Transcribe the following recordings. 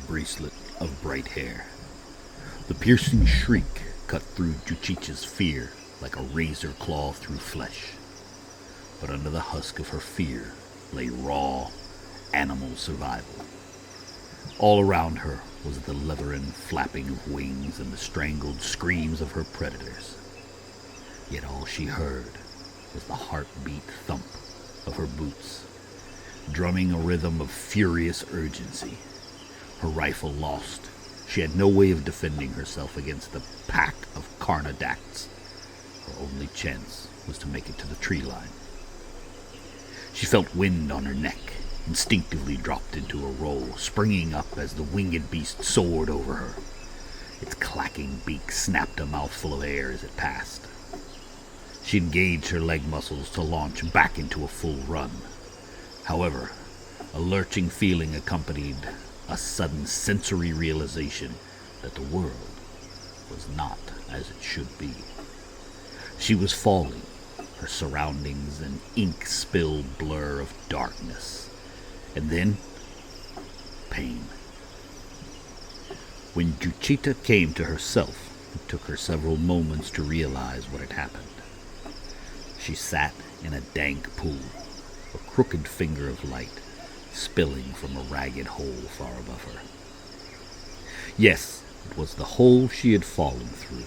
bracelet of bright hair. The piercing shriek cut through Juchicha's fear like a razor claw through flesh. But under the husk of her fear lay raw, animal survival. All around her was the leathern flapping of wings and the strangled screams of her predators. Yet all she heard was the heartbeat thump of her boots, drumming a rhythm of furious urgency. Her rifle lost, she had no way of defending herself against the pack of Carnadacts. Her only chance was to make it to the tree line. She felt wind on her neck, instinctively dropped into a roll, springing up as the winged beast soared over her. Its clacking beak snapped a mouthful of air as it passed. She engaged her leg muscles to launch back into a full run. However, a lurching feeling accompanied a sudden sensory realization that the world was not as it should be. She was falling, her surroundings an ink-spilled blur of darkness. And then, pain. When Juchita came to herself, it took her several moments to realize what had happened. She sat in a dank pool, a crooked finger of light spilling from a ragged hole far above her. Yes, it was the hole she had fallen through.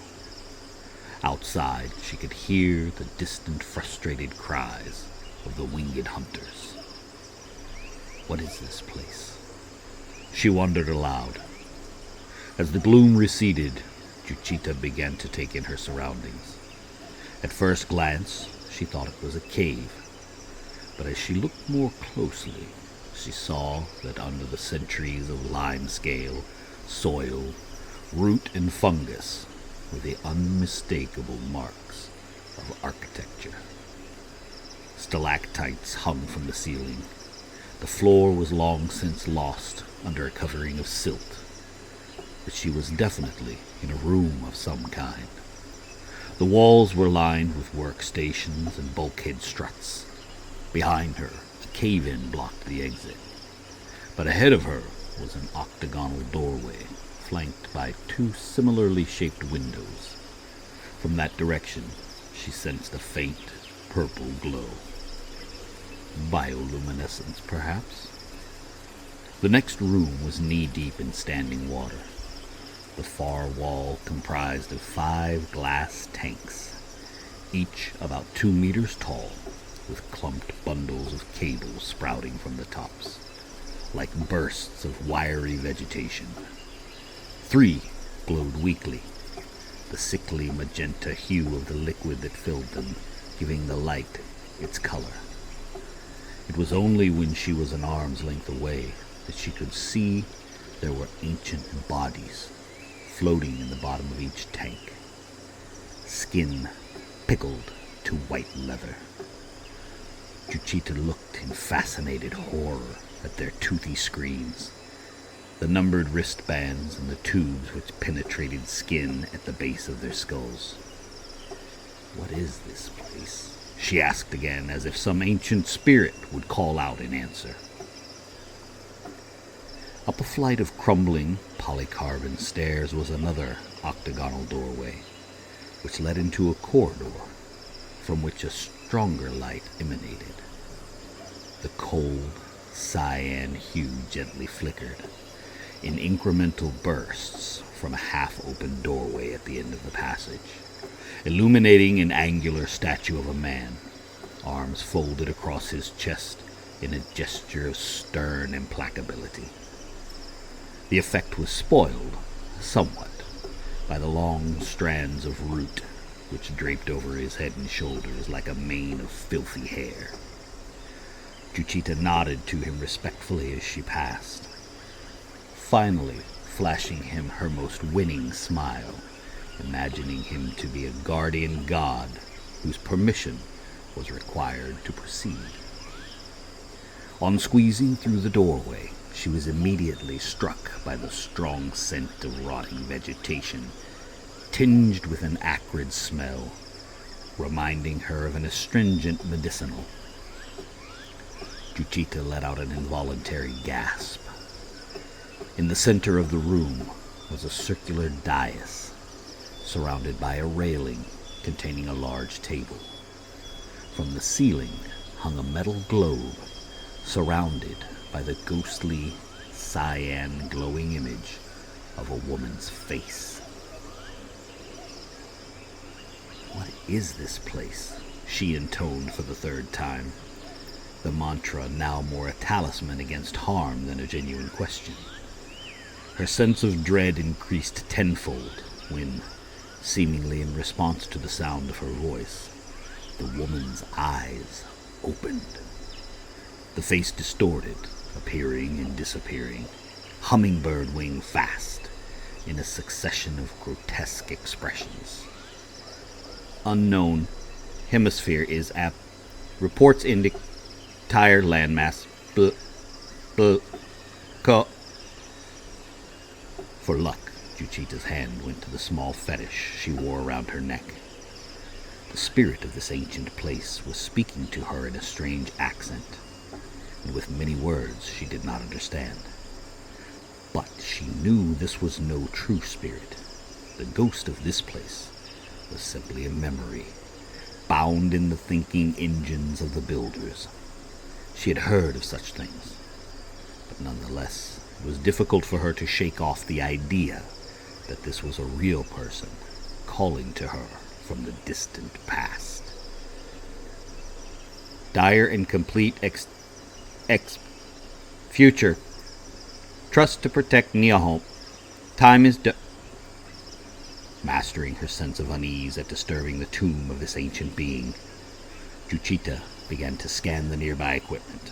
Outside, she could hear the distant, frustrated cries of the winged hunters. What is this place? She wondered aloud. As the gloom receded, Juchita began to take in her surroundings. At first glance, she thought it was a cave, but as she looked more closely, she saw that under the centuries of limescale, soil, root, and fungus were the unmistakable marks of architecture. Stalactites hung from the ceiling. The floor was long since lost under a covering of silt, but she was definitely in a room of some kind. The walls were lined with workstations and bulkhead struts. Behind her, a cave-in blocked the exit. But ahead of her was an octagonal doorway, flanked by two similarly shaped windows. From that direction, she sensed a faint, purple glow. Bioluminescence, perhaps? The next room was knee-deep in standing water. The far wall comprised of 5 glass tanks, each about 2 meters tall, with clumped bundles of cables sprouting from the tops, like bursts of wiry vegetation. 3 glowed weakly, the sickly magenta hue of the liquid that filled them, giving the light its color. It was only when she was an arm's length away that she could see there were ancient bodies floating in the bottom of each tank, skin pickled to white leather. Juchita looked in fascinated horror at their toothy screens, the numbered wristbands and the tubes which penetrated skin at the base of their skulls. What is this place? She asked again, as if some ancient spirit would call out in answer. Up a flight of crumbling polycarbon stairs was another octagonal doorway, which led into a corridor from which a stronger light emanated. The cold, cyan hue gently flickered in incremental bursts from a half-open doorway at the end of the passage, illuminating an angular statue of a man, arms folded across his chest in a gesture of stern implacability. The effect was spoiled, somewhat, by the long strands of root which draped over his head and shoulders like a mane of filthy hair. Juchita nodded to him respectfully as she passed, finally flashing him her most winning smile, imagining him to be a guardian god whose permission was required to proceed. On squeezing through the doorway, she was immediately struck by the strong scent of rotting vegetation, tinged with an acrid smell, reminding her of an astringent medicinal. Juchita let out an involuntary gasp. In the center of the room was a circular dais, surrounded by a railing containing a large table. From the ceiling hung a metal globe, surrounded by the ghostly, cyan glowing image of a woman's face. "What is this place?" she intoned for the third time, the mantra now more a talisman against harm than a genuine question. Her sense of dread increased tenfold when, seemingly in response to the sound of her voice, the woman's eyes opened. The face distorted, appearing and disappearing, hummingbird wing fast, in a succession of grotesque expressions. "Unknown. Hemisphere is reports indicate entire landmass. For luck, Juchita's hand went to the small fetish she wore around her neck. The spirit of this ancient place was speaking to her in a strange accent, and with many words she did not understand. But she knew this was no true spirit. The ghost of this place was simply a memory, bound in the thinking engines of the builders. She had heard of such things, but nonetheless, it was difficult for her to shake off the idea that this was a real person calling to her from the distant past. "Dire and complete future. Trust to protect Niahome. Time is Mastering her sense of unease at disturbing the tomb of this ancient being, Juchita began to scan the nearby equipment,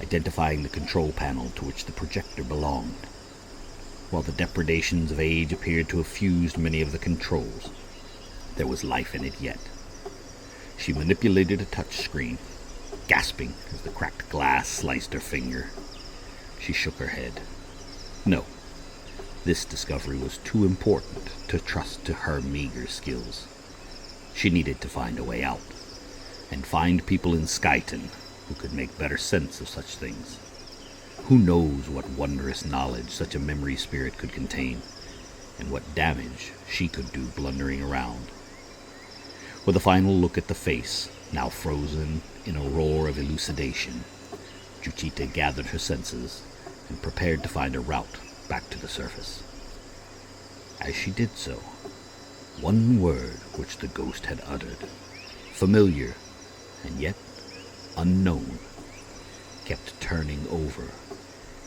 identifying the control panel to which the projector belonged. While the depredations of age appeared to have fused many of the controls, there was life in it yet. She manipulated a touch screen, gasping as the cracked glass sliced her finger. She shook her head. No, this discovery was too important to trust to her meager skills. She needed to find a way out, and find people in Skyton who could make better sense of such things. Who knows what wondrous knowledge such a memory spirit could contain, and what damage she could do blundering around. With a final look at the face, now frozen in a roar of elucidation, Juchita gathered her senses and prepared to find a route back to the surface. As she did so, one word which the ghost had uttered, familiar and yet unknown, kept turning over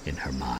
in her mind.